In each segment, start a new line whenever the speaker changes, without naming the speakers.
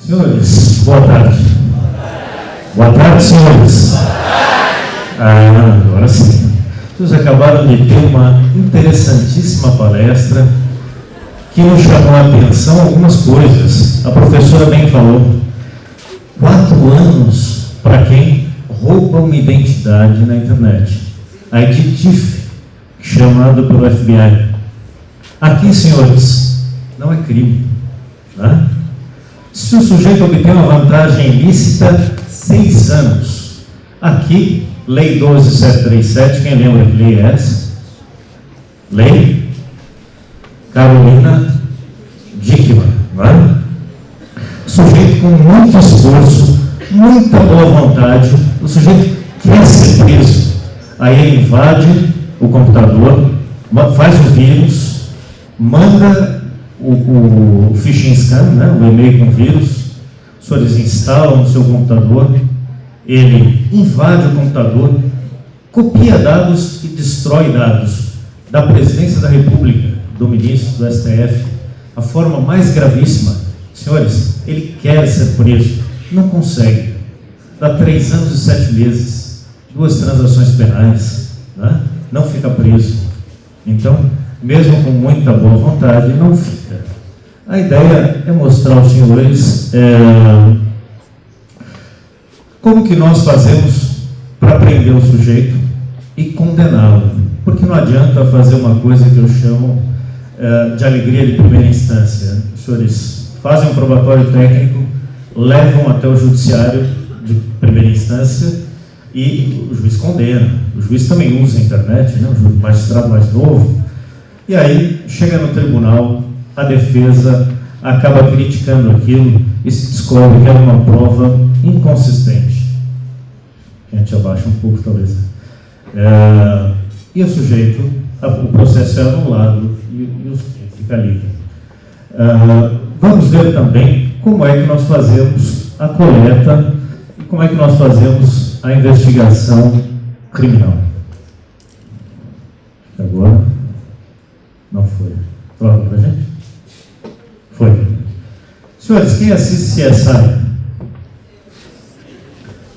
Senhores, boa tarde. Boa tarde, senhores. Agora sim. Vocês acabaram de ter uma interessantíssima palestra que nos chamou a atenção algumas coisas. A professora bem falou. 4 anos para quem rouba uma identidade na internet. A IDTIF, chamado pelo FBI. Aqui, senhores, não é crime. Tá? Se o sujeito obtém uma vantagem ilícita, 6 anos. Aqui, Lei 12.737, quem lembra que lei é essa? Lei Carolina Dickmann. Né? Sujeito com muito esforço, muita boa vontade, o sujeito quer ser preso. Aí ele invade o computador, faz o vírus, manda o phishing scan, né, o e-mail com vírus, os senhores instalam no seu computador, ele invade o computador, copia dados e destrói dados da Presidência da República, do ministro, do STF, a forma mais gravíssima. Senhores, ele quer ser preso, não consegue. Dá 3 anos e 7 meses, 2 transações penais, né? Não fica preso. Então, mesmo com muita boa vontade, não fica. A ideia é mostrar aos senhores como que nós fazemos para prender o sujeito e condená-lo. Porque não adianta fazer uma coisa que eu chamo de alegria de primeira instância. Os senhores fazem um probatório técnico, levam até o judiciário de primeira instância e o juiz condena. O juiz também usa a internet, né? O magistrado mais novo. E aí, chega no tribunal, a defesa acaba criticando aquilo e se descobre que era uma prova inconsistente. A gente abaixa um pouco, talvez. E o sujeito, o processo é anulado e o sujeito fica livre. Vamos ver também como é que nós fazemos a coleta e como é que nós fazemos a investigação criminal. Agora... Não foi. Prova para a gente? Foi. Senhores, quem assiste CSI?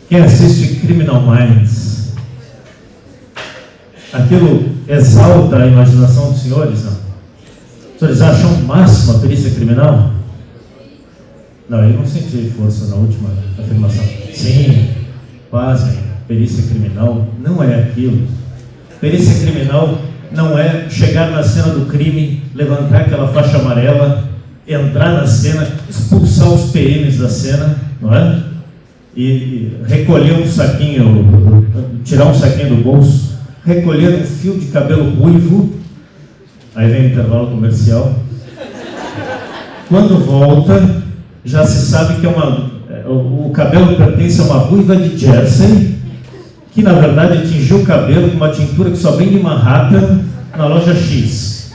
Quem assiste Criminal Minds? Aquilo exalta a imaginação dos senhores, não? Os senhores acham o máximo a perícia criminal? Não, eu não senti força na última afirmação. Sim, pasmem, perícia criminal não é aquilo. Perícia criminal não é chegar na cena do crime, levantar aquela faixa amarela, entrar na cena, expulsar os PMs da cena, não é? E recolher um saquinho, tirar um saquinho do bolso, recolher um fio de cabelo ruivo, aí vem o intervalo comercial. Quando volta, já se sabe que o cabelo pertence a uma ruiva de Jersey, que na verdade tingiu o cabelo com uma tintura que só vem de Manhattan na loja X.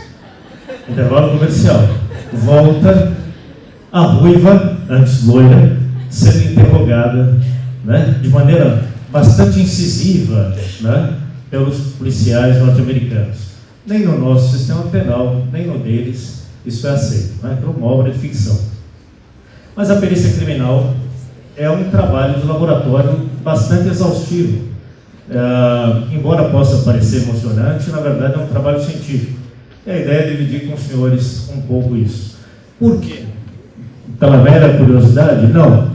Intervalo comercial. Volta a ruiva, antes loira, sendo interrogada, né, de maneira bastante incisiva, né, pelos policiais norte-americanos. Nem no nosso sistema penal, nem no deles, isso é aceito, né, por uma obra de ficção. Mas a perícia criminal é um trabalho de laboratório bastante exaustivo. Embora possa parecer emocionante, na verdade é um trabalho científico. E a ideia é dividir com os senhores um pouco isso. Por quê? Pela mera curiosidade? Não.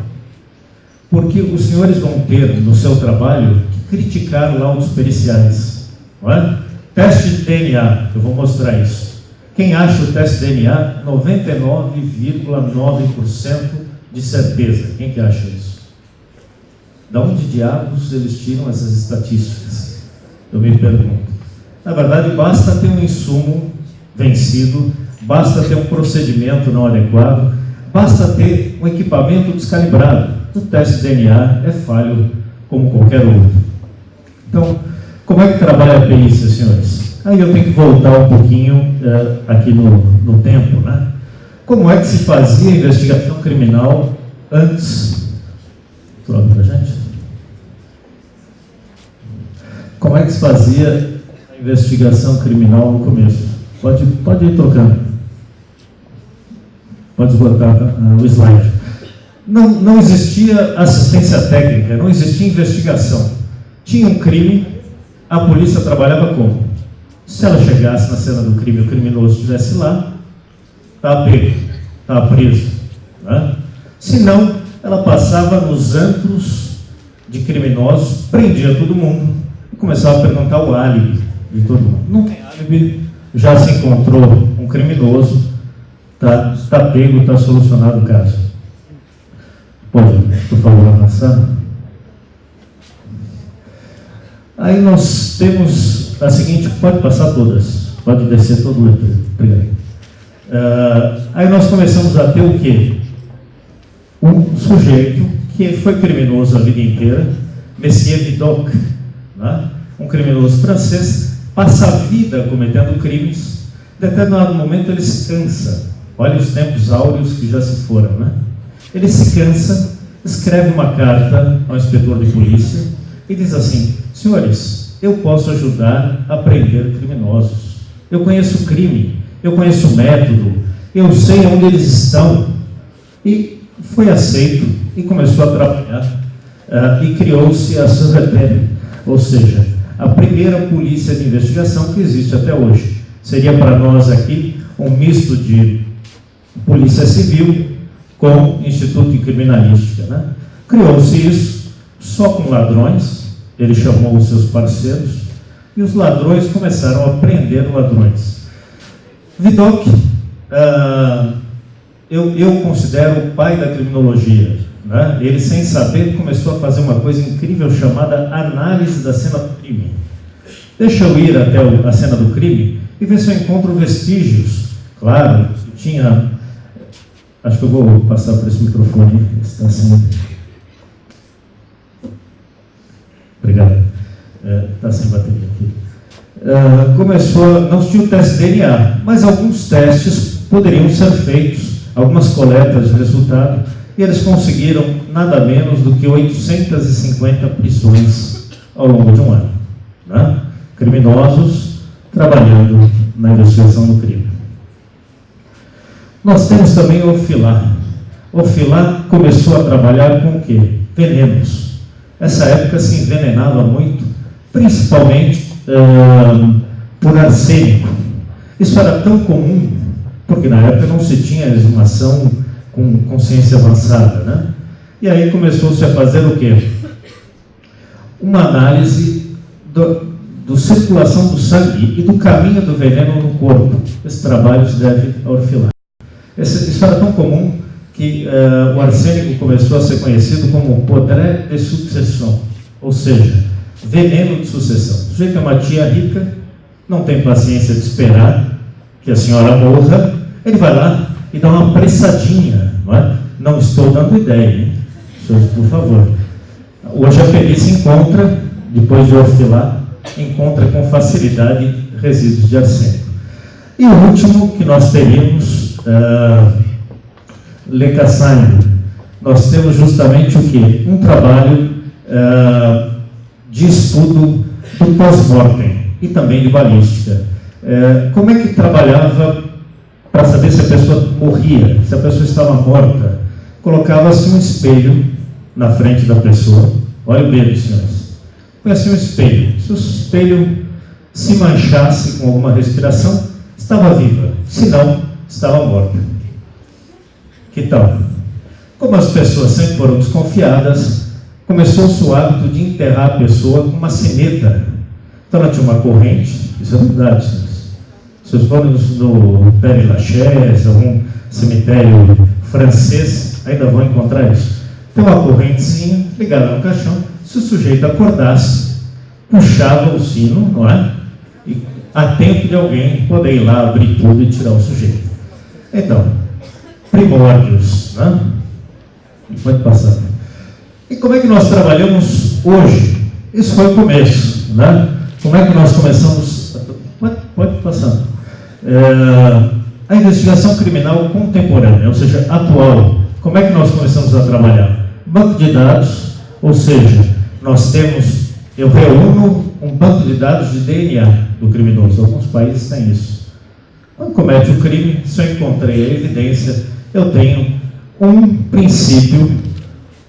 Porque os senhores vão ter no seu trabalho que criticar laudos periciais. Não é? Teste de DNA, eu vou mostrar isso. Quem acha o teste de DNA? 99,9% de certeza. Quem que acha isso? Da onde diabos eles tiram essas estatísticas? Eu me pergunto. Na verdade, basta ter um insumo vencido, basta ter um procedimento não adequado, basta ter um equipamento descalibrado. O teste de DNA é falho como qualquer outro. Então, como é que trabalha a perícia, senhores? Aí eu tenho que voltar um pouquinho aqui no tempo, né? Como é que se fazia a investigação criminal antes... Prova para a gente. Como é que se fazia a investigação criminal no começo? Pode ir tocando. Pode esgotar o slide. não existia assistência técnica, não existia investigação. Tinha um crime, a polícia trabalhava como? Se ela chegasse na cena do crime, o criminoso estivesse lá, estava pego, estava preso. Né? Se não, ela passava nos antros de criminosos, prendia todo mundo e começava a perguntar o álibi de todo mundo. Não tem álibi, já se encontrou um criminoso, está pego, está solucionado o caso. Pode, por favor, avançar. Aí nós temos a seguinte, pode passar todas, pode descer todo o leitor. Obrigado. Aí nós começamos a ter o quê? Um sujeito que foi criminoso a vida inteira, Monsieur Vidocq, né? Um criminoso francês, passa a vida cometendo crimes, em determinado momento ele se cansa. Olha os tempos áureos que já se foram, né? Ele se cansa, escreve uma carta ao inspetor de polícia e diz assim: senhores, eu posso ajudar a prender criminosos. Eu conheço o crime, eu conheço o método, eu sei onde eles estão. E foi aceito e começou a trabalhar e criou-se a SUREPEM, ou seja, a primeira polícia de investigação que existe até hoje. Seria para nós aqui um misto de polícia civil com Instituto de Criminalística, né? Criou-se isso só com ladrões, ele chamou os seus parceiros, e os ladrões começaram a prender ladrões. Vidocq, eu considero o pai da criminologia, né? Ele, sem saber, começou a fazer uma coisa incrível chamada análise da cena do crime. Deixa eu ir até a cena do crime e ver se eu encontro vestígios. Claro, tinha... Acho que eu vou passar por esse microfone. Está assim. Obrigado. Está sem bateria aqui. Não tinha o teste DNA, mas alguns testes poderiam ser feitos, algumas coletas de resultado, e eles conseguiram nada menos do que 850 prisões ao longo de um ano, né? Criminosos trabalhando na investigação do crime. Nós temos também o Orfilá. O Orfilá começou a trabalhar com o quê? Venenos. Nessa época se envenenava muito, principalmente por arsênico. Isso era tão comum, porque na época não se tinha exumação com ciência avançada, né? E aí começou-se a fazer o quê? Uma análise da circulação do sangue e do caminho do veneno no corpo. Esse trabalho se deve ao Orfilá. Isso era tão comum que o arsênico começou a ser conhecido como poder de sucessão, ou seja, veneno de sucessão. O sujeito é uma tia rica, não tem paciência de esperar que a senhora morra, ele vai lá e dá uma apressadinha, não é? Não estou dando ideia, hein? Por favor. Hoje a perícia encontra, depois de Orfilá, encontra com facilidade resíduos de arsênico. E o último que nós teríamos, Le Cassagne, nós temos justamente o quê? Um trabalho de estudo do pós-mortem e também de balística. Como é que trabalhava para saber se a pessoa morria, se a pessoa estava morta? Colocava-se um espelho na frente da pessoa. Olha o dedo, senhores. Põe-se um espelho. Se o espelho se manchasse com alguma respiração, estava viva. Se não, estava morta. Que tal? Como as pessoas sempre foram desconfiadas, começou-se o hábito de enterrar a pessoa com uma sineta. Então ela tinha uma corrente, isso é verdade, senhores. Se vocês forem no Père Lachaise, algum cemitério francês, ainda vão encontrar isso. Tem uma correntezinha ligada no caixão. Se o sujeito acordasse, puxava o sino, não é? E a tempo de alguém poder ir lá abrir tudo e tirar o sujeito. Então, primórdios, né? Pode passar. E como é que nós trabalhamos hoje? Isso foi o começo, né? Como é que nós começamos? Pode passar. A investigação criminal contemporânea, ou seja, atual. Como é que nós começamos a trabalhar? Banco de dados, ou seja, eu reúno um banco de dados de DNA do criminoso. Alguns países têm isso. Quando comete o crime, se eu encontrei a evidência, eu tenho um princípio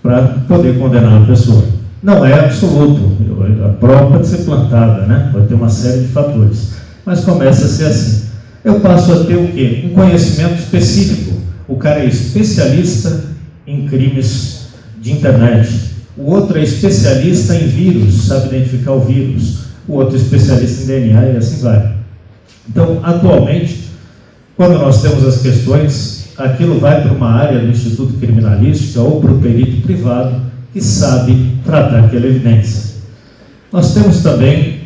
para poder condenar a pessoa. Não é absoluto, a prova pode ser plantada, né? Pode ter uma série de fatores, mas começa a ser assim. Eu passo a ter o quê? Um conhecimento específico. O cara é especialista em crimes de internet. O outro é especialista em vírus, sabe identificar o vírus. O outro é especialista em DNA e assim vai. Então, atualmente, quando nós temos as questões, aquilo vai para uma área do Instituto Criminalística ou para o perito privado que sabe tratar aquela evidência. Nós temos também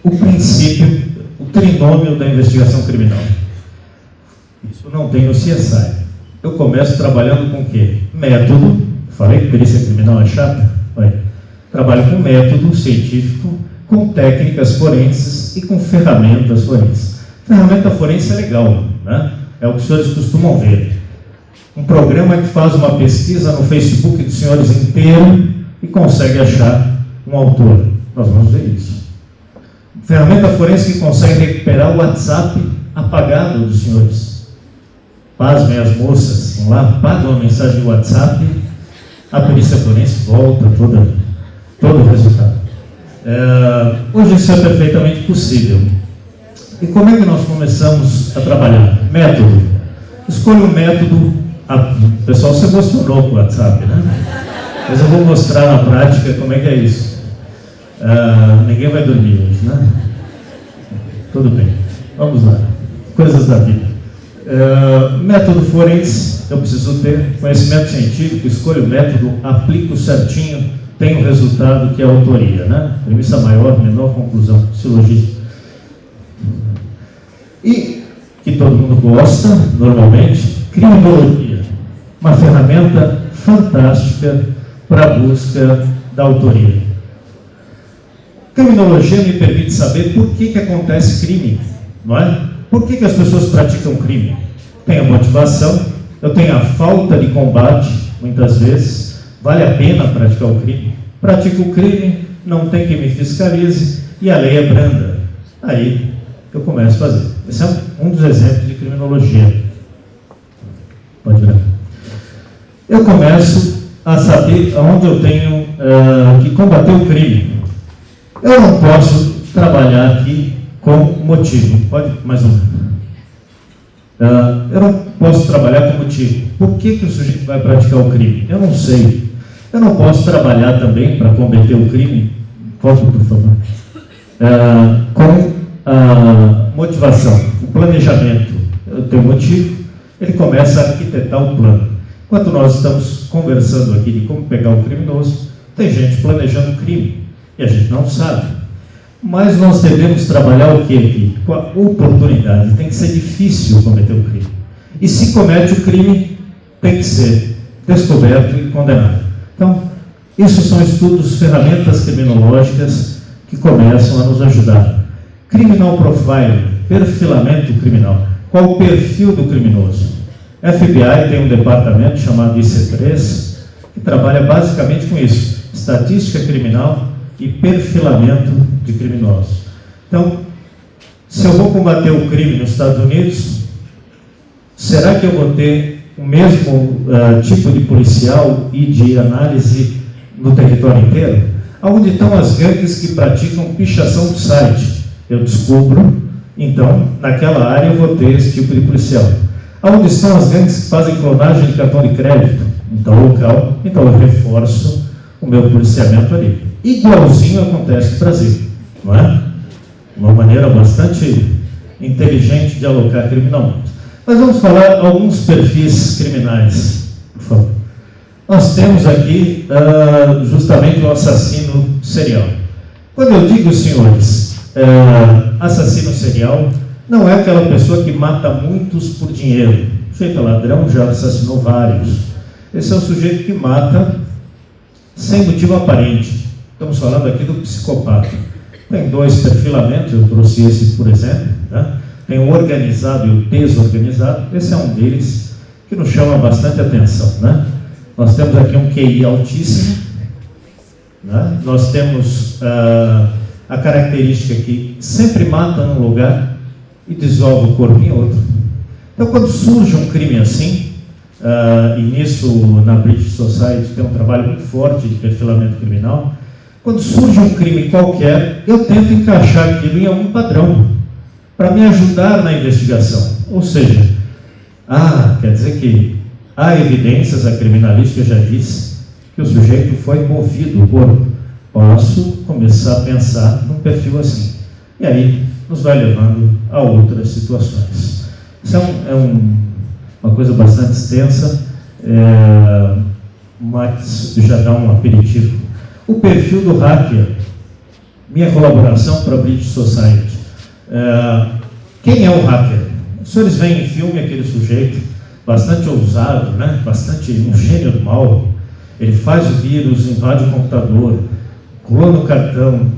o princípio, o trinômio da investigação criminal. Isso não tem no CSI. Eu começo trabalhando com o quê? Método. Falei que perícia criminal é chata? Trabalho com método científico, com técnicas forenses e com ferramentas forenses. Ferramenta forense é legal, né? É o que os senhores costumam ver. Um programa que faz uma pesquisa no Facebook dos senhores inteiro e consegue achar um autor. Nós vamos ver isso. Ferramenta forense que consegue recuperar o WhatsApp apagado dos senhores. Pasmem as moças, vão lá, apagam a mensagem do WhatsApp, a perícia forense volta todo o resultado. Hoje isso é perfeitamente possível. E como é que nós começamos a trabalhar? Método. Escolha um método. O pessoal se emocionou com o WhatsApp, né? Mas eu vou mostrar na prática como é que é isso. Ninguém vai dormir hoje, né? Tudo bem. Vamos lá. Coisas da vida. Método forense. Eu preciso ter conhecimento científico, escolho o método, aplico certinho, tenho o resultado que é a autoria, né? Premissa maior, menor, conclusão, silogismo. E, que todo mundo gosta, normalmente, criminologia. Uma ferramenta fantástica para a busca da autoria. Criminologia me permite saber por que acontece crime, não é? Por que as pessoas praticam crime? Tem a motivação, eu tenho a falta de combate, muitas vezes, vale a pena praticar o crime. Pratico o crime, não tem quem me fiscalize e a lei é branda. Aí eu começo a fazer. Esse é um dos exemplos de criminologia. Pode ver. Eu começo a saber aonde eu tenho que combater o crime. Eu não posso trabalhar aqui com motivo. Pode mais um. Eu não posso trabalhar com motivo. Por que o sujeito vai praticar o crime? Eu não sei. Eu não posso trabalhar também para combater o crime. Volta, por favor. Com a motivação, o planejamento. Eu tenho motivo, ele começa a arquitetar o plano. Enquanto nós estamos conversando aqui de como pegar o criminoso, tem gente planejando o crime e a gente não sabe. Mas nós devemos trabalhar o que aqui? Com a oportunidade. Tem que ser difícil cometer o crime. E se comete o crime, tem que ser descoberto e condenado. Então, isso são estudos, ferramentas criminológicas que começam a nos ajudar. Criminal profiling, perfilamento criminal. Qual o perfil do criminoso? FBI tem um departamento chamado IC3, que trabalha basicamente com isso. Estatística criminal e perfilamento de criminosos. Então, se eu vou combater o crime nos Estados Unidos, será que eu vou ter o mesmo tipo de policial e de análise no território inteiro? Onde estão as gangues que praticam pichação do site? Eu descubro, então, naquela área eu vou ter esse tipo de policial. Onde estão as gangues que fazem clonagem de cartão de crédito? Em tal local, então eu reforço o meu policiamento ali. Igualzinho acontece no Brasil, não é? Uma maneira bastante inteligente de alocar criminalmente. Mas vamos falar alguns perfis criminais, por favor. Nós temos aqui justamente o assassino serial. Quando eu digo, senhores, assassino serial, não é aquela pessoa que mata muitos por dinheiro. O sujeito é ladrão, já assassinou vários. Esse é o sujeito que mata sem motivo aparente. Estamos falando aqui do psicopata. Tem dois perfilamentos, eu trouxe esse por exemplo, né? Tem o organizado e o desorganizado. Esse é um deles que nos chama bastante atenção, né? Nós temos aqui um QI altíssimo, né? Nós temos a característica que sempre mata num lugar e dissolve o corpo em outro. Então, quando surge um crime assim, e nisso, na British Society, tem um trabalho muito forte de perfilamento criminal. Quando surge um crime qualquer, eu tento encaixar aquilo em algum padrão, para me ajudar na investigação. Ou seja, quer dizer que há evidências, a criminalística já disse, que o sujeito foi movido por... Posso começar a pensar num perfil assim. E aí, nos vai levando a outras situações. Isso uma coisa bastante extensa, mas já dá um aperitivo. O perfil do hacker, minha colaboração para a British Society. Quem é o hacker? Os senhores veem em filme aquele sujeito bastante ousado, né? Bastante um gênio do mal. Ele faz o vírus, invade o computador, clona o cartão,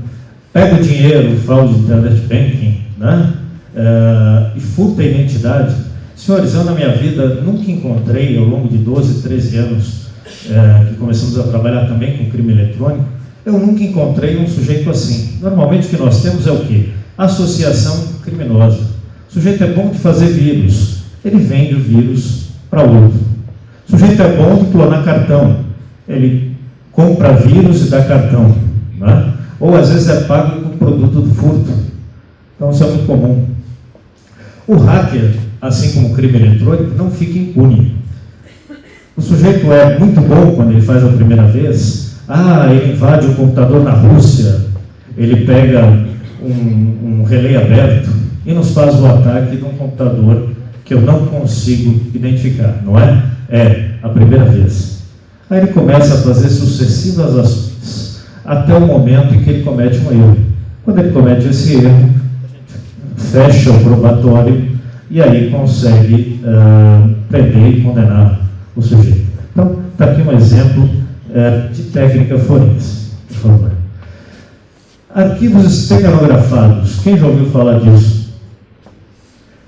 pega o dinheiro, fraude de internet banking, né? E furta a identidade. Senhores, eu na minha vida nunca encontrei, ao longo de 12, 13 anos, que começamos a trabalhar também com crime eletrônico, eu nunca encontrei um sujeito assim. Normalmente o que nós temos é o quê? Associação criminosa. O sujeito é bom de fazer vírus, ele vende o vírus para outro. O sujeito é bom de clonar cartão, ele compra vírus e dá cartão, né? Ou às vezes é pago com o produto do furto. Então isso é muito comum. O hacker, assim como o crime eletrônico, não fica impune. O sujeito é muito bom quando ele faz a primeira vez. Ele invade o computador na Rússia, ele pega um relé aberto e nos faz o ataque de um computador que eu não consigo identificar, não é? É a primeira vez. Aí ele começa a fazer sucessivas ações, até o momento em que ele comete um erro. Quando ele comete esse erro, fecha o probatório e aí consegue prender e condenar o sujeito. Então, está aqui um exemplo de técnica forense, por favor. Arquivos esteganografados. Quem já ouviu falar disso?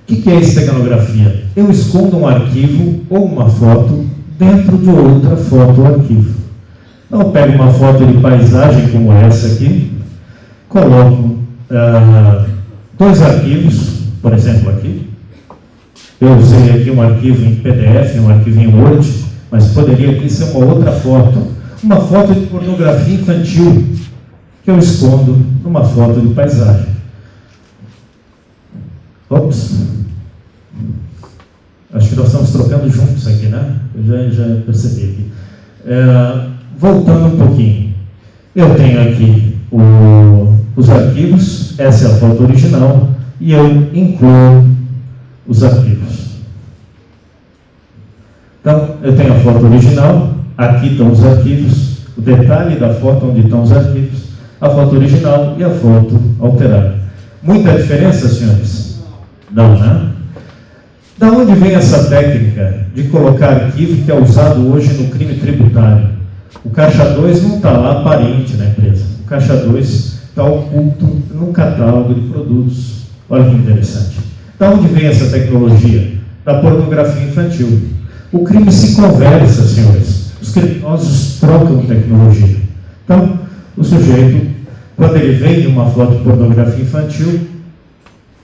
O que é esteganografia? Eu escondo um arquivo ou uma foto dentro de outra foto ou arquivo. Então, eu pego uma foto de paisagem como essa aqui, coloco 2 arquivos, por exemplo aqui. Eu usei aqui um arquivo em PDF, um arquivo em Word, mas poderia aqui ser uma outra foto. Uma foto de pornografia infantil, que eu escondo numa foto de paisagem. Ops. Acho que nós estamos trocando juntos aqui, né? Eu já percebi aqui. Voltando um pouquinho. Eu tenho aqui os arquivos, essa é a foto original, e eu incluo os arquivos. Então, eu tenho a foto original, aqui estão os arquivos, o detalhe da foto onde estão os arquivos, a foto original e a foto alterada. Muita diferença, senhores? Não, né? Da onde vem essa técnica de colocar arquivo que é usado hoje no crime tributário? O caixa 2 não está lá aparente na empresa. O caixa 2 está oculto no catálogo de produtos. Olha que interessante. Da onde vem essa tecnologia? Da pornografia infantil. O crime se conversa, senhores. Os criminosos trocam tecnologia. Então, o sujeito, quando ele vende uma foto de pornografia infantil,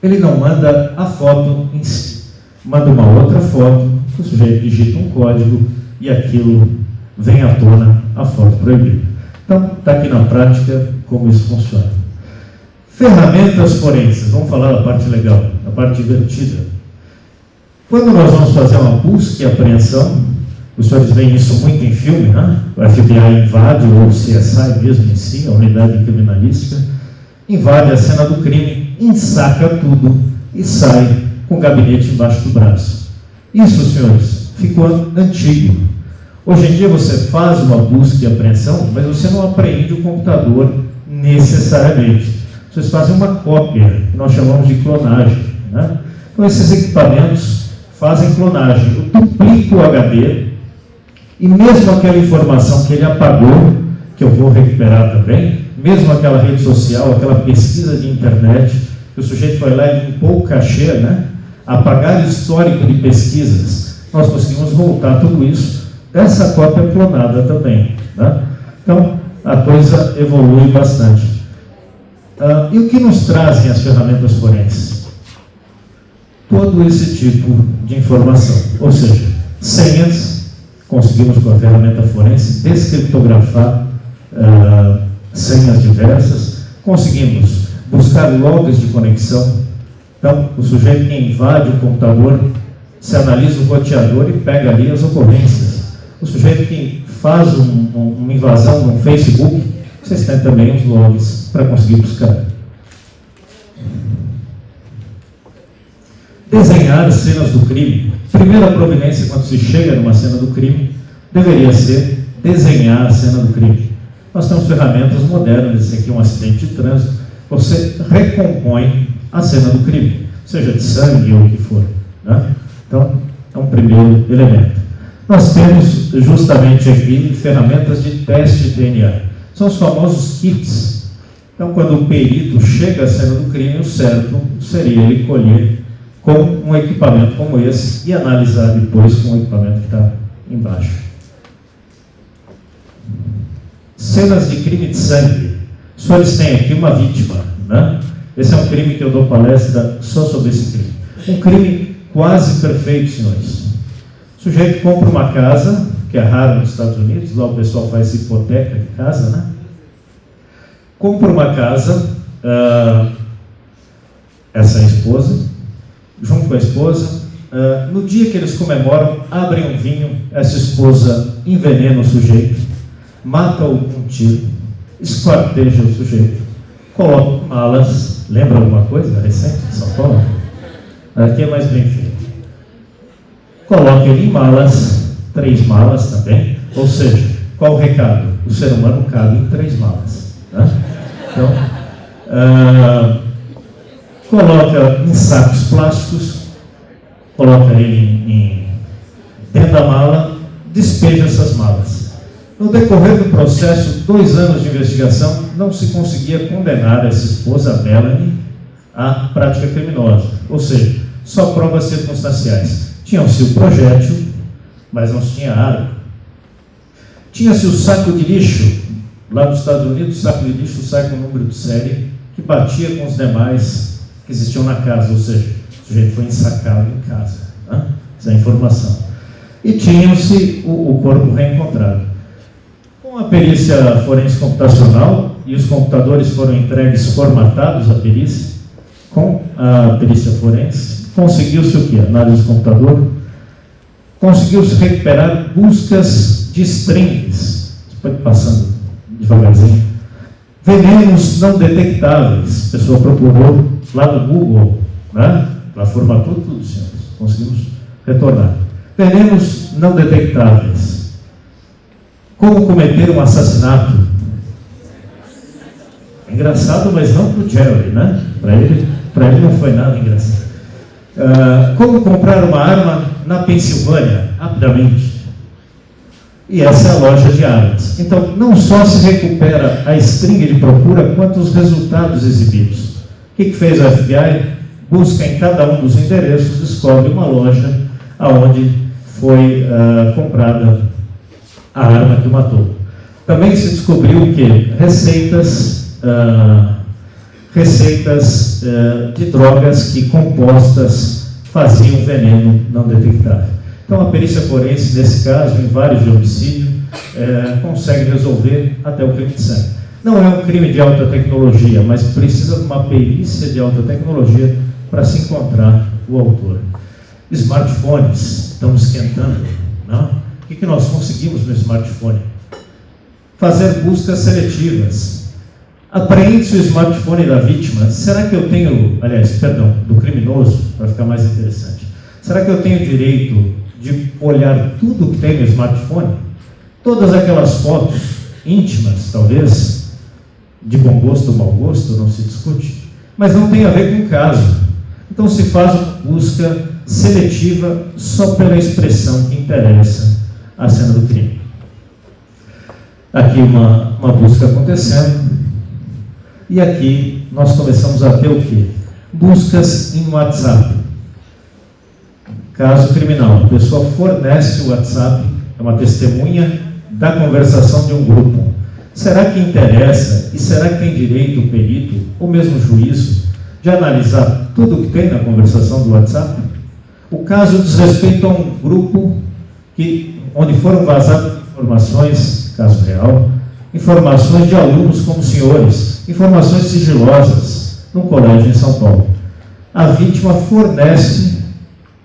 ele não manda a foto em si. Manda uma outra foto, o sujeito digita um código e aquilo vem à tona, a foto proibida. Então, está aqui na prática como isso funciona. Ferramentas forenses. Vamos falar da parte legal, da parte divertida. Quando nós vamos fazer uma busca e apreensão, os senhores veem isso muito em filme, né? O FBI invade, ou o CSI mesmo em si, a unidade criminalística, invade a cena do crime, ensaca tudo e sai com o gabinete embaixo do braço. Isso, senhores, ficou antigo. Hoje em dia você faz uma busca e apreensão, mas você não apreende o computador necessariamente. Vocês fazem uma cópia, que nós chamamos de clonagem, né? Então esses equipamentos fazem clonagem. Eu duplico o HD e mesmo aquela informação que ele apagou, que eu vou recuperar também, mesmo aquela rede social, aquela pesquisa de internet, que o sujeito foi lá e limpou o cachê, né? Apagar o histórico de pesquisas, nós conseguimos voltar tudo isso dessa cópia clonada também, né? Então, a coisa evolui bastante. E o que nos trazem as ferramentas forenses? Todo esse tipo de informação, ou seja, senhas, conseguimos com a ferramenta forense descriptografar senhas diversas, conseguimos buscar logs de conexão. Então, o sujeito que invade o computador, se analisa o roteador e pega ali as ocorrências. O sujeito que faz uma invasão no Facebook, vocês têm também os logs para conseguir buscar. Desenhar cenas do crime. Primeira providência quando se chega numa cena do crime, deveria ser desenhar a cena do crime. Nós temos ferramentas modernas, esse aqui é um acidente de trânsito, você recompõe a cena do crime, seja de sangue ou o que for, né? Então, é um primeiro elemento. Nós temos justamente aqui ferramentas de teste de DNA. São os famosos kits. Então, quando o perito chega à cena do crime, o certo seria ele colher com um equipamento como esse e analisar depois com o equipamento que está embaixo. Cenas de crime de sangue. Os senhores têm aqui uma vítima, né? Esse é um crime que eu dou palestra só sobre esse crime. Um crime quase perfeito, senhores. O sujeito compra uma casa, que é raro nos Estados Unidos, lá o pessoal faz hipoteca de casa, né? Compra uma casa, essa é a esposa, junto com a esposa, no dia que eles comemoram, abrem um vinho, essa esposa envenena o sujeito, mata-o com um tiro, esquarteja o sujeito, coloca malas, lembra alguma coisa recente de São Paulo? Aqui é mais bem feito. Coloca ele em malas, 3 malas também, ou seja, qual o recado? O ser humano cabe em 3 malas, né? Então, coloca em sacos plásticos, coloca ele dentro da mala, despeja essas malas. No decorrer do processo, 2 anos de investigação, não se conseguia condenar essa esposa, Melanie, à prática criminosa. Ou seja, só provas circunstanciais. Tinha-se o projétil, mas não se tinha arma. Tinha-se o saco de lixo. Lá nos Estados Unidos, o saco de lixo sai com o número de série que batia com os demais que existiam na casa. Ou seja, o sujeito foi ensacado em casa. Né? Essa é a informação. E tinha-se o corpo reencontrado. Com a perícia forense computacional, e os computadores foram entregues formatados à perícia, com a perícia forense, conseguiu-se o quê? Análise do computador, conseguiu-se recuperar buscas de strings, você pode ir passando devagarzinho, venenos não detectáveis, a pessoa procurou lá no Google, né? Lá formatou tudo, senhores, conseguimos retornar. Venenos não detectáveis. Como cometer um assassinato? É engraçado, mas não para o Jerry, né? Para ele não foi nada engraçado. Como comprar uma arma na Pensilvânia? Rapidamente. E essa é a loja de armas. Então, não só se recupera a string de procura, quanto os resultados exibidos. O que fez o FBI? Busca em cada um dos endereços, descobre uma loja onde foi comprada a arma que matou. Também se descobriu que receitas de drogas que compostas faziam veneno não detectável. Então a perícia forense, nesse caso, em vários de homicídio, consegue resolver até o crime de sangue. Não é um crime de alta tecnologia, mas precisa de uma perícia de alta tecnologia para se encontrar o autor. Smartphones, estamos esquentando, não? O que nós conseguimos no smartphone? Fazer buscas seletivas. Apreende-se o smartphone da vítima. Será que eu tenho, do criminoso, para ficar mais interessante. Será que eu tenho direito de olhar tudo que tem no smartphone? Todas aquelas fotos íntimas, talvez, de bom gosto ou mau gosto, não se discute, mas não tem a ver com o caso. Então se faz uma busca seletiva só pela expressão que interessa a cena do crime. Aqui uma busca acontecendo, e aqui nós começamos a ter o quê? Buscas em WhatsApp. Caso criminal, a pessoa fornece o WhatsApp, é uma testemunha da conversação de um grupo. Será que interessa e será que tem direito o perito, ou mesmo o juízo, de analisar tudo o que tem na conversação do WhatsApp? O caso diz respeito a um grupo onde foram vazadas informações, caso real, informações de alunos como senhores, informações sigilosas no colégio em São Paulo. A vítima fornece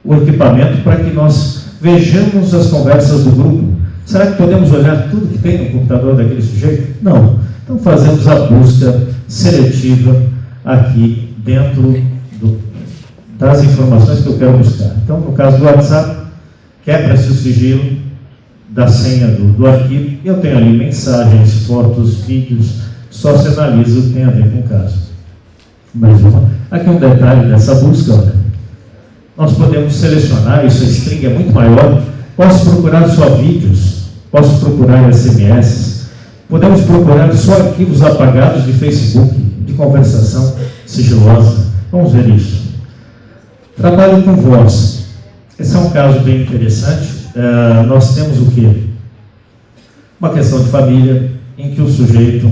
o equipamento para que nós vejamos as conversas do grupo. Será que podemos olhar tudo que tem no computador daquele sujeito? Não. Então fazemos a busca seletiva aqui dentro das informações que eu quero buscar. Então, no caso do WhatsApp, quebra-se o sigilo da senha do arquivo, e eu tenho ali mensagens, fotos, vídeos, só se analisa o que tem a ver com o caso. Mais uma. Aqui um detalhe dessa busca, olha. Nós podemos selecionar, isso a string é muito maior, posso procurar só vídeos, posso procurar SMS, podemos procurar só arquivos apagados de Facebook, de conversação sigilosa. Vamos ver isso. Trabalho com voz. Esse é um caso bem interessante. Nós temos o quê? Uma questão de família, em que o sujeito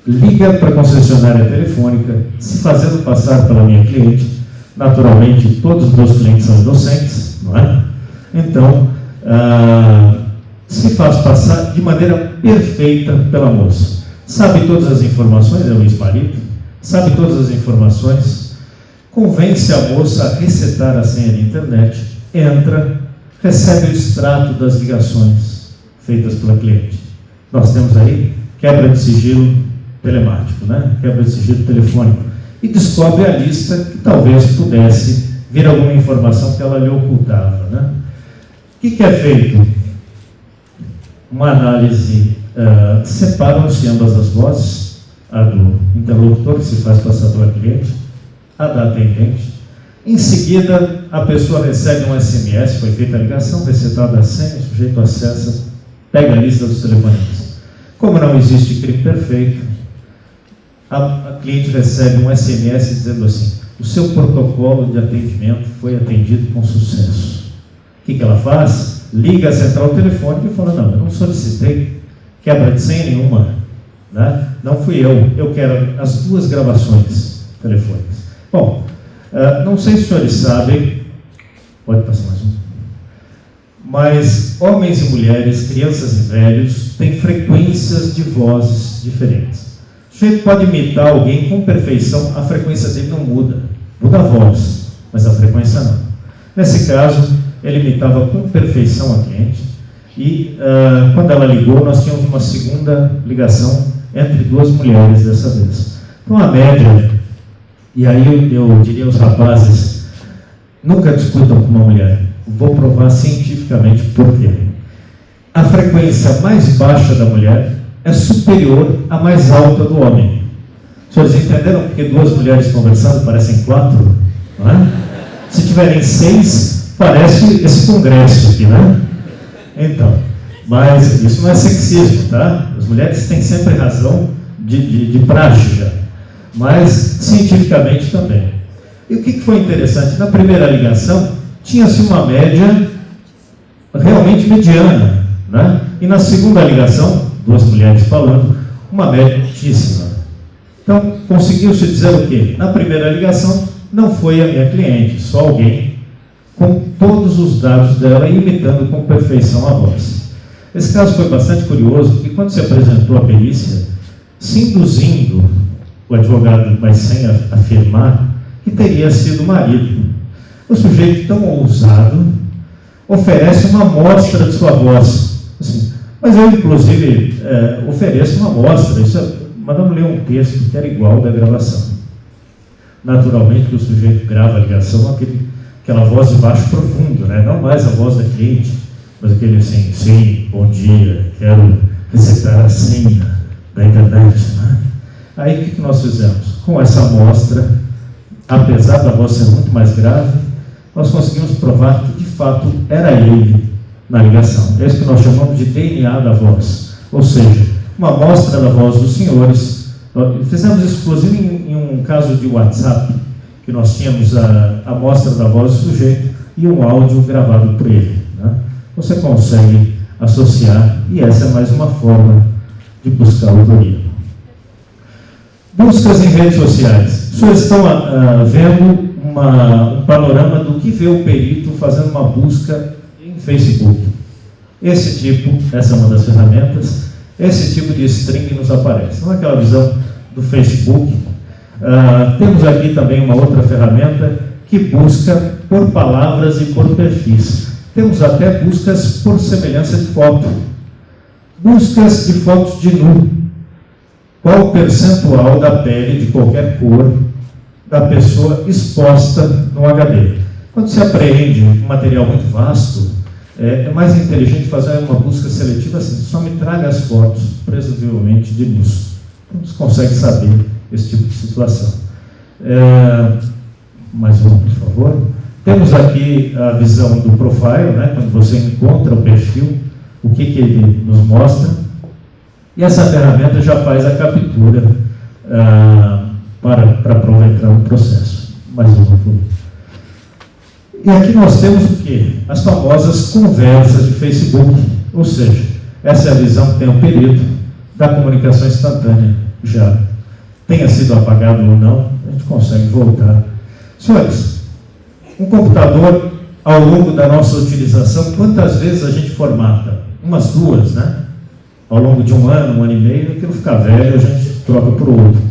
liga para a concessionária telefônica, se fazendo passar pela minha cliente. Naturalmente, todos os meus clientes são docentes, não é? Então, se faz passar de maneira perfeita pela moça. Sabe todas as informações, é o ex-marido, sabe todas as informações, convence a moça a resetar a senha de internet, entra, recebe o extrato das ligações feitas pela cliente. Nós temos aí quebra de sigilo telemático, né? Quebra de sigilo telefônico. E descobre a lista que talvez pudesse vir alguma informação que ela lhe ocultava, né? O que é feito? Uma análise, separam-se ambas as vozes, a do interlocutor, que se faz passar pela cliente, a da atendente. Em seguida, a pessoa recebe um SMS, foi feita a ligação, resetada a senha, o sujeito acessa, pega a lista dos telefonemas. Como não existe crime perfeito, a cliente recebe um SMS dizendo assim: o seu protocolo de atendimento foi atendido com sucesso. O que ela faz? Liga a central telefônica e fala: não, eu não solicitei quebra de senha nenhuma, né? Não fui eu quero as duas gravações telefônicas. Bom, não sei se os senhores sabem, pode passar mais um, mas homens e mulheres, crianças e velhos, têm frequências de vozes diferentes. O sujeito pode imitar alguém com perfeição, a frequência dele não muda, muda a voz, mas a frequência não. Nesse caso, ele imitava com perfeição a cliente, e quando ela ligou, nós tínhamos uma segunda ligação entre duas mulheres dessa vez. Então, a média, e aí eu diria aos rapazes, nunca discutam com uma mulher. Vou provar cientificamente por quê. A frequência mais baixa da mulher é superior à mais alta do homem. Os senhores entenderam porque duas mulheres conversando parecem quatro? Não é? Se tiverem 6, parece esse congresso aqui, né? Então, mas isso não é sexismo, tá? As mulheres têm sempre razão de praxe já, mas cientificamente também. E o que foi interessante? Na primeira ligação, tinha-se uma média realmente mediana, né? E na segunda ligação, duas mulheres falando, uma média altíssima. Então, conseguiu-se dizer o quê? Na primeira ligação, não foi a minha cliente, só alguém com todos os dados dela imitando com perfeição a voz. Esse caso foi bastante curioso, porque quando se apresentou a perícia, se induzindo o advogado, mas sem afirmar, que teria sido o marido. O sujeito tão ousado oferece uma amostra de sua voz. Assim, mas eu, inclusive, ofereço uma amostra, mandamos ler um texto que era igual da gravação. Naturalmente, que o sujeito grava a ligação, aquela voz de baixo profundo, né? Não mais a voz da cliente, mas aquele assim: sim, bom dia, quero resetar a senha da internet, né? Aí o que nós fizemos? Com essa amostra, apesar da voz ser muito mais grave, nós conseguimos provar que de fato era ele na ligação. É isso que nós chamamos de DNA da voz, ou seja, uma amostra da voz dos senhores. Fizemos isso inclusive em um caso de WhatsApp, que nós tínhamos a amostra da voz do sujeito e um áudio gravado por ele, né? Você consegue associar, e essa é mais uma forma de buscar autoria. Buscas em redes sociais. Os senhores estão vendo um panorama do que vê o perito fazendo uma busca em Facebook. Essa é uma das ferramentas, esse tipo de string nos aparece. Então, aquela visão do Facebook. Temos aqui também uma outra ferramenta que busca por palavras e por perfis. Temos até buscas por semelhança de foto. Buscas de fotos de nu. Qual o percentual da pele de qualquer cor da pessoa exposta no HD? Quando se apreende um material muito vasto, é mais inteligente fazer uma busca seletiva assim, só me traga as fotos, presumivelmente de nus. Então você consegue saber esse tipo de situação. Mais uma, por favor. Temos aqui a visão do profile, né, quando você encontra o perfil, o que ele nos mostra. E essa ferramenta já faz a captura para aproveitar o processo. Mais uma, por favor. E aqui nós temos o quê? As famosas conversas de Facebook. Ou seja, essa é a visão que tem o perito da comunicação instantânea. Já tenha sido apagado ou não, a gente consegue voltar. Senhores, um computador, ao longo da nossa utilização, quantas vezes a gente formata? Umas duas, né? Ao longo de um ano e meio, aquilo fica velho, a gente troca por outro.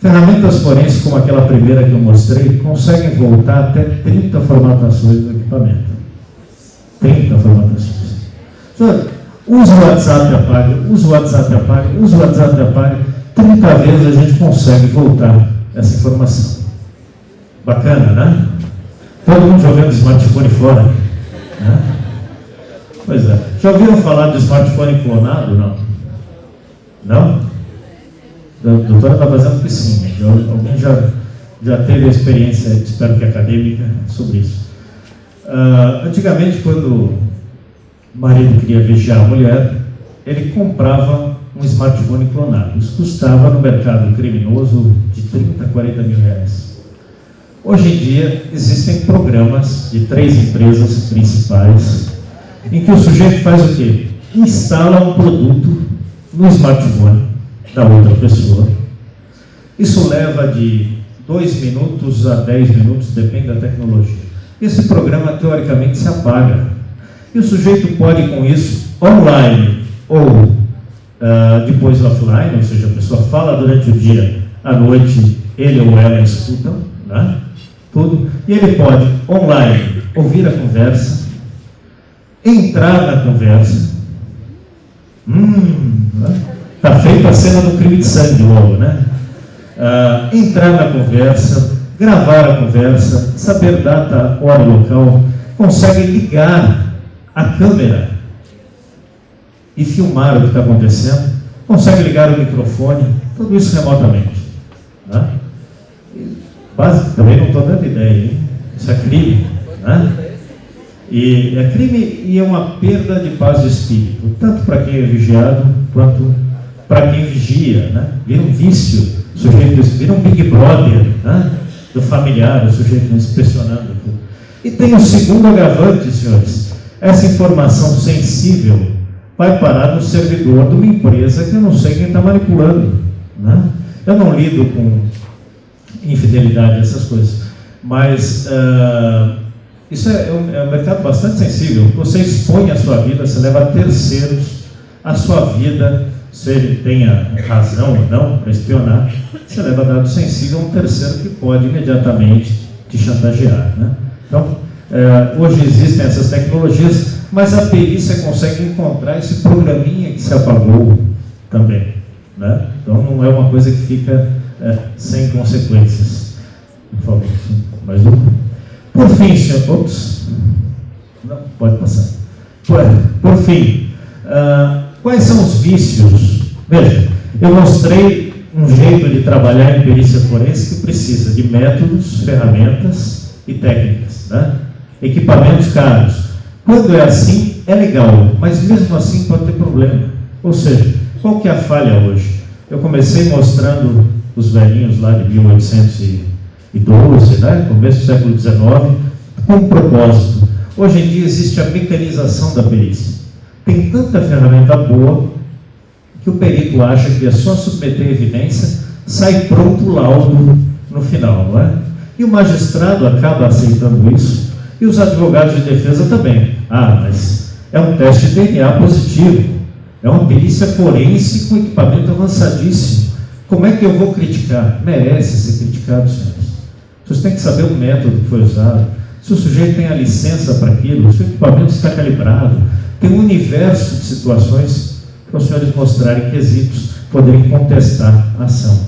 Ferramentas forenses, como aquela primeira que eu mostrei, conseguem voltar até 30 formatações do equipamento. 30 formatações. Usa o WhatsApp, apaga, usa o WhatsApp, apaga, usa o WhatsApp, apaga. 30 vezes a gente consegue voltar essa informação. Bacana, né? Todo mundo jogando smartphone fora. Né? Pois é. Já ouviram falar de smartphone clonado? Não? Não? A doutora está fazendo que sim. Alguém já teve a experiência, espero que acadêmica, sobre isso. Antigamente, quando o marido queria vigiar a mulher, ele comprava um smartphone clonado. Isso custava no mercado criminoso de 30 a 40 mil reais. Hoje em dia, existem programas de 3 empresas principais em que o sujeito faz o quê? Instala um produto no smartphone da outra pessoa. Isso leva de 2 minutos a 10 minutos, depende da tecnologia. Esse programa, teoricamente, se apaga. E o sujeito pode, com isso, online ou depois offline, ou seja, a pessoa fala durante o dia, à noite, ele ou ela escutam, né? Tudo. E ele pode, online, ouvir a conversa, entrar na conversa. Está feita a cena do crime de sangue logo, né? Entrar na conversa, gravar a conversa, saber data, hora e local, consegue ligar a câmera e filmar o que está acontecendo, consegue ligar o microfone, tudo isso remotamente. Né? Também não estou dando ideia, hein? Isso é crime, né? E é crime e é uma perda de paz de espírito, tanto para quem é vigiado, quanto para quem vigia, né? Vira um vício, o sujeito vira um Big Brother, né? Do familiar, o sujeito inspecionando. E tem o segundo agravante, senhores. Essa informação sensível vai parar no servidor de uma empresa que eu não sei quem está manipulando, né? Eu não lido com infidelidade, essas coisas, mas isso é um mercado bastante sensível. Você expõe a sua vida, você leva a terceiros a sua vida, se ele tenha razão ou não para espionar, você leva dado sensível a um terceiro que pode imediatamente te chantagear, né? Então, hoje existem essas tecnologias, mas a perícia consegue encontrar esse programinha que se apagou também, né? Então não é uma coisa que fica sem consequências. Por favor, mais um. Por fim, senhor... Ops. Não, pode passar. Por fim, quais são os vícios? Veja, eu mostrei um jeito de trabalhar em perícia forense que precisa de métodos, ferramentas e técnicas, né? Equipamentos caros. Quando é assim, é legal, mas mesmo assim pode ter problema. Ou seja, qual que é a falha hoje? Eu comecei mostrando os velhinhos lá de 1812, né? Começo do século XIX, com um propósito. Hoje em dia existe a mecanização da perícia. Tem tanta ferramenta boa que o perito acha que é só submeter a evidência, sai pronto o laudo no final, não é? E o magistrado acaba aceitando isso, e os advogados de defesa também. Ah, mas é um teste de DNA positivo. É uma perícia forense com equipamento avançadíssimo. Como é que eu vou criticar? Merece ser criticado, senhores. Vocês têm que saber o método que foi usado, se o sujeito tem a licença para aquilo, se o equipamento está calibrado. Tem um universo de situações para os senhores mostrarem quesitos, poderem contestar a ação.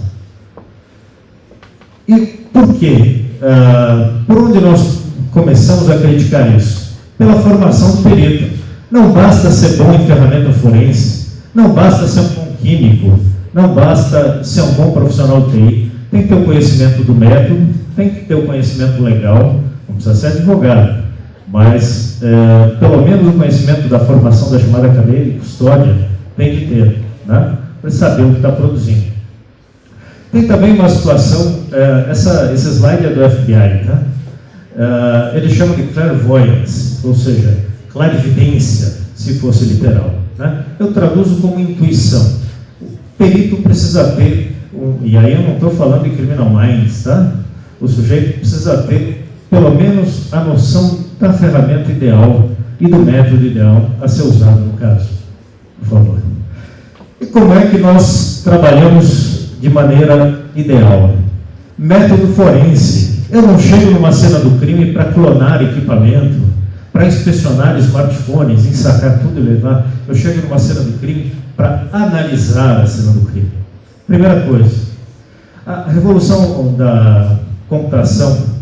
E por quê? Por onde nós começamos a criticar isso? Pela formação do perito. Não basta ser bom em ferramenta forense, não basta ser um bom químico, não basta ser um bom profissional de TI. Tem que ter o conhecimento do método, tem que ter o conhecimento legal, não precisa ser advogado, mas pelo menos o conhecimento da formação da chamada cadeia de custódia tem que ter, né? Para saber o que está produzindo. Tem também uma situação, esse slide é do FBI, tá? Ele chama de clairvoyance, ou seja, clarividência, se fosse literal, né? Eu traduzo como intuição. O perito precisa ter, e aí eu não estou falando de criminal minds, tá? O sujeito precisa ter, pelo menos, a noção da ferramenta ideal e do método ideal a ser usado no caso. Por favor. E como é que nós trabalhamos de maneira ideal? Método forense. Eu não chego numa cena do crime para clonar equipamento, para inspecionar smartphones, ensacar tudo e levar. Eu chego numa cena do crime para analisar a cena do crime. Primeira coisa, a revolução da computação,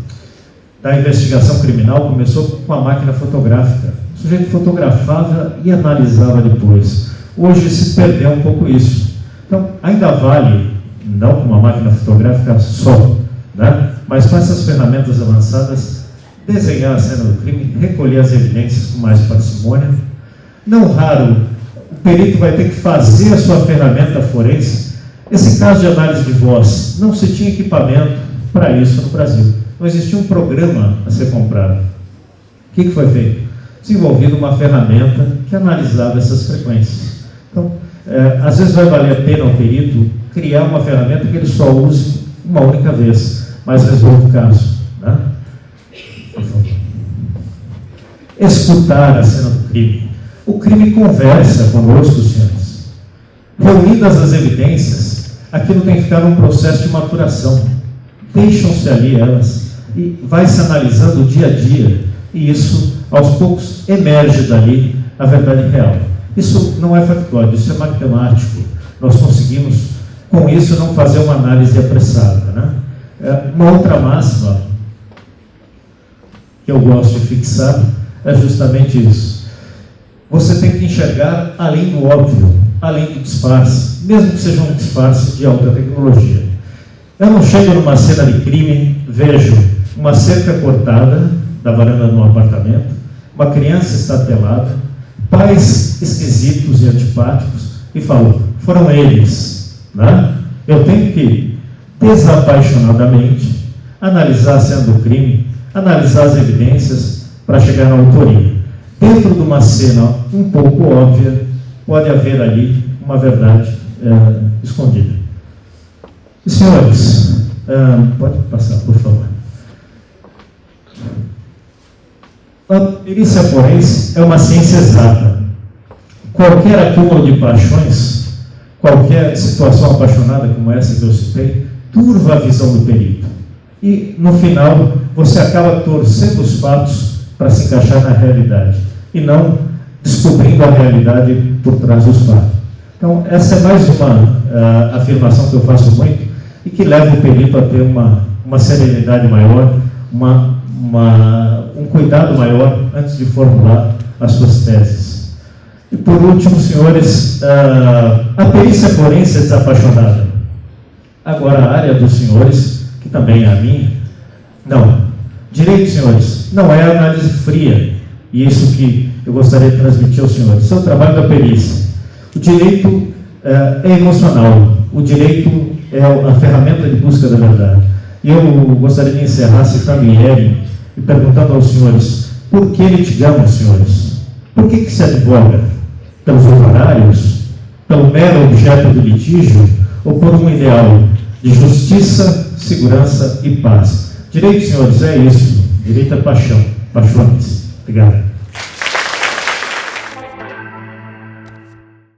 da investigação criminal, começou com a máquina fotográfica. O sujeito fotografava e analisava depois. Hoje se perdeu um pouco isso. Então, ainda vale, não com uma máquina fotográfica só, né? Mas com essas ferramentas avançadas, desenhar a cena do crime, recolher as evidências com mais parcimônia. Não raro, o perito vai ter que fazer a sua ferramenta forense. Esse caso de análise de voz, não se tinha equipamento para isso no Brasil. Não existia um programa a ser comprado. O que foi feito? Desenvolvido uma ferramenta que analisava essas frequências. Então, às vezes vai valer a pena ao perito criar uma ferramenta que ele só use uma única vez, mas resolve o caso, né? Escutar a cena do crime. O crime conversa conosco, senhores. Reunidas as evidências, aquilo tem que ficar num processo de maturação. Deixam-se ali elas e vai se analisando dia a dia, e isso, aos poucos, emerge dali a verdade real. Isso não é factual, isso é matemático. Nós conseguimos, com isso, não fazer uma análise apressada, né? Uma outra máxima que eu gosto de fixar é justamente isso. Você tem que enxergar além do óbvio, além do disfarce, mesmo que seja um disfarce de alta tecnologia. Eu não chego numa cena de crime, vejo uma cerca cortada da varanda de um apartamento, uma criança estatelada, pais esquisitos e antipáticos, e falo, foram eles, né? Eu tenho que, desapaixonadamente, analisar a cena do crime, analisar as evidências para chegar na autoria. Dentro de uma cena um pouco óbvia, pode haver ali uma verdade escondida. E, senhores, pode passar, por favor. A perícia forense é uma ciência exata. Qualquer acúmulo de paixões, qualquer situação apaixonada como essa que eu citei, turva a visão do perito. E, no final, você acaba torcendo os fatos para se encaixar na realidade, e não descobrindo a realidade por trás dos fatos. Então, essa é mais uma afirmação que eu faço muito, e que leva o perito a ter uma serenidade maior, um cuidado maior antes de formular as suas teses. E por último, senhores, a perícia forense é desapaixonada. Agora, a área dos senhores, que também é a minha, não. Direito, senhores, não é análise fria, e isso que eu gostaria de transmitir aos senhores. Isso é o trabalho da perícia. O direito é emocional, o direito é a ferramenta de busca da verdade. E eu gostaria de encerrar citando Ehring e perguntando aos senhores, por que litigamos, senhores? Por que se advoga? Pelos honorários? Pelo mero objeto do litígio? Ou por um ideal de justiça, segurança e paz? Direito, senhores, é isso. Direito é paixão. Paixões. Obrigado.